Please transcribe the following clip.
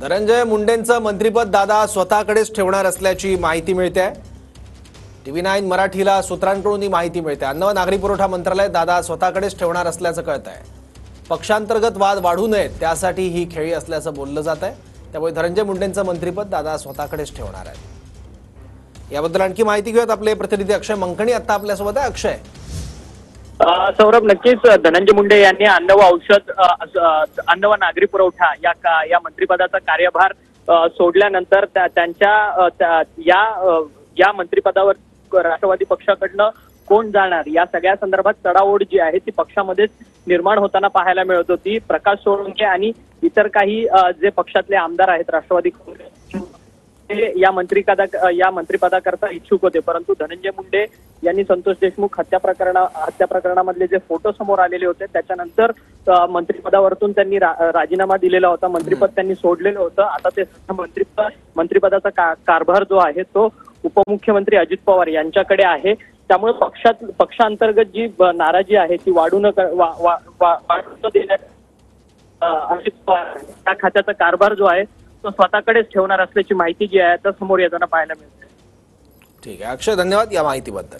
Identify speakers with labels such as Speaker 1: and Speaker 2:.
Speaker 1: धनंजय मुंडेंचं मंत्रिपद दादा स्वतःकडेच ठेवणार असल्याची माहिती मिळते. TV9 मराठीला सूत्रांकडून ही माहिती मिळते. अन्न व नागरी पुरवठा मंत्रालय दादा स्वतःकडेच ठेवणार असल्याचं कळतंय. पक्षांतर्गत वाद वाढू नयेत त्यासाठी ही खेळी असल्याचं बोललं जात आहे. त्यामुळे धनंजय मुंडेंचं मंत्रिपद दादा स्वतःकडेच ठेवणार आहेत. याबद्दल आणखी माहिती घेऊयात. आपले प्रतिनिधी अक्षय मंकणी आता आपल्यासोबत आहे. अक्षय,
Speaker 2: सौरभ, नक्कीच धनंजय मुंडे यांनी अन्न व औषध अन्न व नागरी पुरवठा या मंत्रिपदाचा कार्यभार सोडल्यानंतर त्यांच्या या मंत्रिपदावर राष्ट्रवादी पक्षाकडनं कोण जाणार या सगळ्या संदर्भात चढाओढ जी आहे ती पक्षामध्येच निर्माण होताना पाहायला मिळत होती. प्रकाश सोळंके आणि इतर काही जे पक्षातले आमदार आहेत राष्ट्रवादी काँग्रेस या मंत्रिपदाकरता इच्छुक होते, परंतु धनंजय मुंडे यांनी संतोष देशमुख हत्या प्रकरणामधले जे फोटो समोर आलेले होते त्याच्यानंतर मंत्रिपदावरतून त्यांनी राजीनामा दिलेला होता. मंत्रिपद त्यांनी सोडलेलं होतं. आता ते मंत्रिपदाचा कारभार जो आहे तो उपमुख्यमंत्री अजित पवार यांच्याकडे आहे. त्यामुळे पक्षांतर्गत जी नाराजी आहे ती वाढू न देण्यात अजित पवार या खात्याचा कारभार जो आहे तो स्वतःकडेच ठेवणार असल्याची माहिती जी आहे तर समोर येताना पाहायला मिळते.
Speaker 1: ठीक आहे अक्षय, धन्यवाद या माहितीबद्दल.